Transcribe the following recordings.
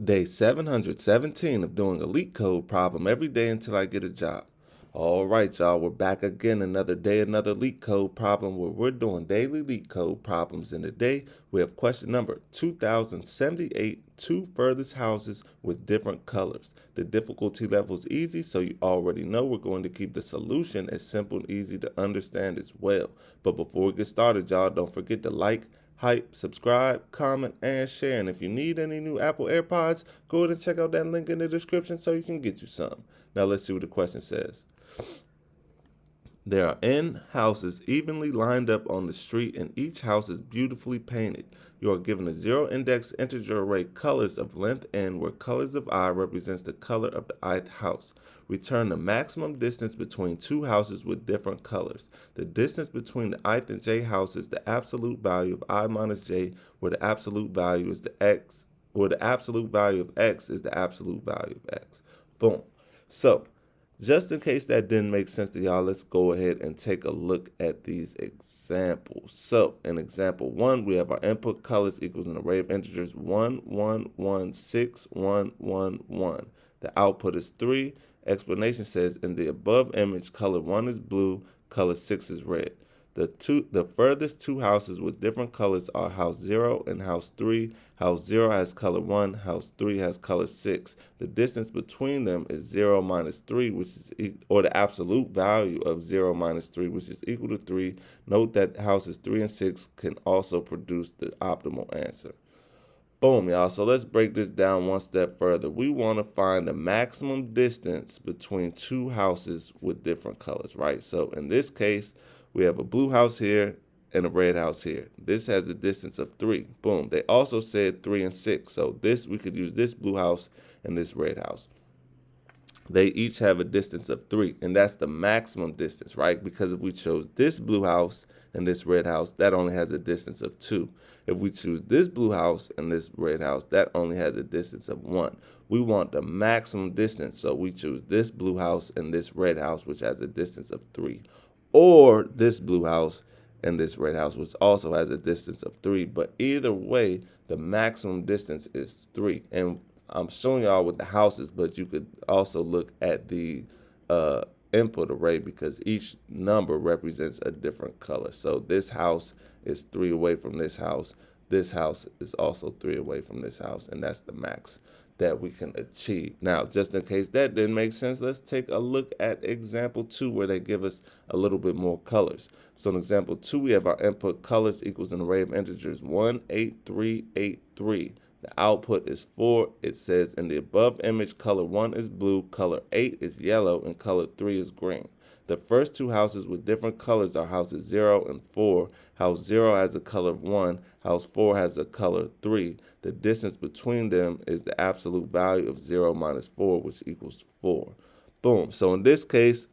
Day 717 of doing a LeetCode problem every day until I get a job. All right, y'all, we're back again another day, another LeetCode problem where we're doing daily LeetCode problems. And today we have question number 2078, two furthest houses with different colors. The difficulty level is easy, so you already know we're going to keep the solution as simple and easy to understand as well. But before we get started, y'all, don't forget to like, hype, subscribe, comment, and share. And if you need any new Apple AirPods, go ahead and check out that link in the description so you can get you some. Now let's see what the question says. There are N houses evenly lined up on the street, and each house is beautifully painted. You are given a zero-index integer array colors of length n, where colors of I represents the color of the ith house. Return the maximum distance between two houses with different colors. The distance between the ith and j house is the absolute value of I minus j, where the absolute value is the x, where the absolute value of x is the absolute value of x. Boom. So, just in case that didn't make sense to y'all, let's go ahead and take a look at these examples. So in example 1, we have our input colors equals an array of integers 1, 1, 1, 6, 1, 1, 1. The output is 3. Explanation says in the above image, color 1 is blue, color 6 is red. The furthest two houses with different colors are house 0 and house 3. House 0 has color 1, house 3 has color 6. The distance between them is 0 minus 3, which is or the absolute value of 0 minus 3, which is equal to 3. Note that houses 3 and 6 can also produce the optimal answer. Boom, y'all. So let's break this down one step further. We want to find the maximum distance between two houses with different colors, right? So in this case, we have a blue house here and a red house here. This has a distance of 3. Boom. They also said 3 and 6. So we could use this blue house and this red house. They each have a distance of 3, and that's the maximum distance, right? Because if we chose this blue house and this red house, that only has a distance of 2. If we choose this blue house and this red house, that only has a distance of 1. We want the maximum distance, so we choose this blue house and this red house, which has a distance of 3. Or this blue house and this red house, which also has a distance of 3. But either way, the maximum distance is 3. And I'm showing y'all with the houses, but you could also look at the input array because each number represents a different color. So this house is 3 away from this house. This house is also 3 away from this house, and that's the max that we can achieve. Now, just in case that didn't make sense, let's take a look at example 2 where they give us a little bit more colors. So in example 2, we have our input colors equals an array of integers 1, 8, 3, 8, 3. The output is 4. It says in the above image, color 1 is blue, color 8 is yellow, and color 3 is green. The first two houses with different colors are houses 0 and 4. House 0 has a color of 1. House 4 has a color 3. The distance between them is the absolute value of 0 minus 4, which equals 4. Boom. So in this case,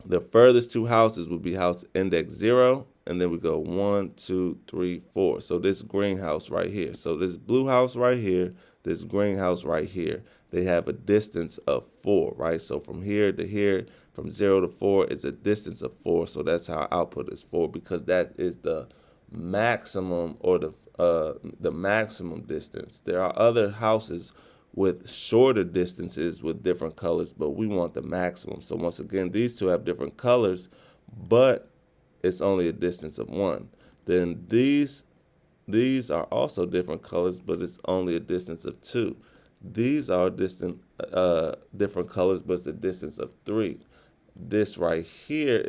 the furthest two houses would be house index 0, and then we go 1, 2, 3, 4. So this greenhouse right here. So this blue house right here, this greenhouse right here, they have a distance of 4, right? So from here to here, from 0 to 4 is a distance of 4. So that's how our output is 4, because that is the maximum, or the maximum distance. There are other houses with shorter distances with different colors, but we want the maximum. So once again, these two have different colors, but it's only a distance of 1. Then these are also different colors, but it's only a distance of 2. These are different colors, but it's a distance of 3. This right here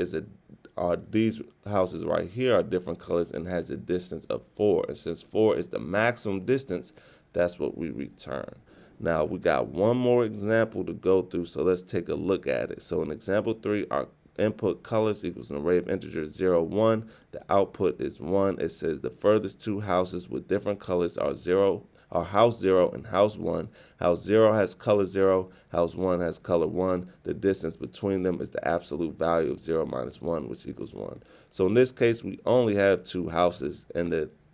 these houses right here are different colors and has a distance of 4. And since 4 is the maximum distance, that's what we return. Now we got one more example to go through, so let's take a look at it. So in example 3, our input colors equals an array of integers 0, 1. The output is 1. It says the furthest two houses with different colors are house 0 and house 1. House 0 has color 0. House 1 has color 1. The distance between them is the absolute value of 0 minus 1, which equals 1. So in this case, we only have two houses, and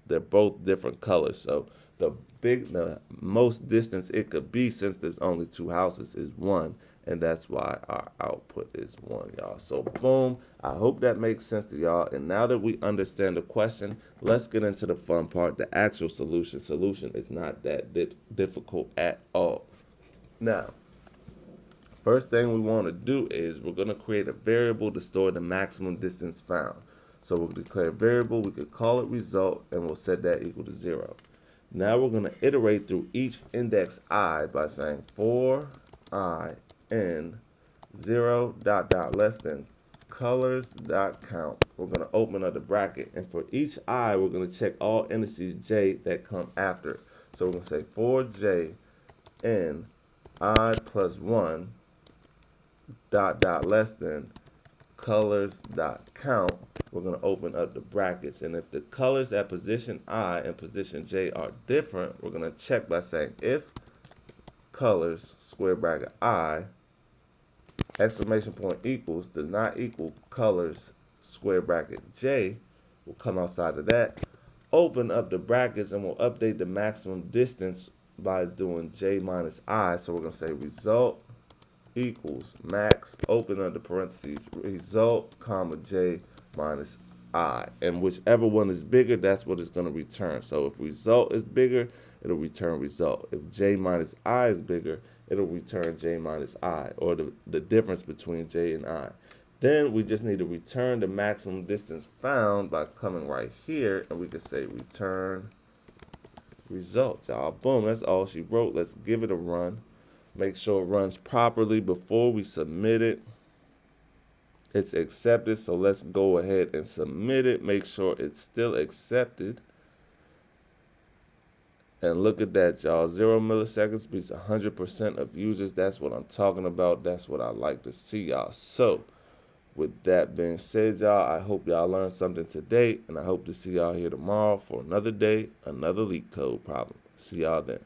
they're both different colors. So the most distance it could be, since there's only 2 houses, is 1, and that's why our output is 1, y'all. So boom, I hope that makes sense to y'all. And now that we understand the question, let's get into the fun part, the actual solution. Solution is not that difficult at all. Now, first thing we want to do is we're going to create a variable to store the maximum distance found. So we'll declare a variable, we could call it result, and we'll set that equal to 0. Now we're going to iterate through each index I by saying for I in 0 dot dot less than colors dot count. We're going to open up the bracket, and for each I, we're going to check all indices j that come after. So we're going to say for j in I plus 1 dot dot less than colors dot count. We're going to open up the brackets, and if the colors at position I and position j are different, we're going to check by saying if colors square bracket I exclamation point equals does not equal colors square bracket j. We'll come outside of that, open up the brackets, and we'll update the maximum distance by doing j minus I. So we're going to say result equals max, open up the parentheses, result, comma, j minus I. And whichever one is bigger, that's what it's going to return. So if result is bigger, it'll return result. If j minus I is bigger, it'll return j minus I, or the difference between j and I. Then we just need to return the maximum distance found by coming right here, and we can say return result, y'all. Boom, that's all she wrote. Let's give it a run. Make sure it runs properly before we submit it. It's accepted, so let's go ahead and submit it. Make sure it's still accepted. And look at that, y'all. 0 milliseconds beats 100% of users. That's what I'm talking about. That's what I like to see, y'all. So, with that being said, y'all, I hope y'all learned something today, and I hope to see y'all here tomorrow for another day, another LeetCode problem. See y'all then.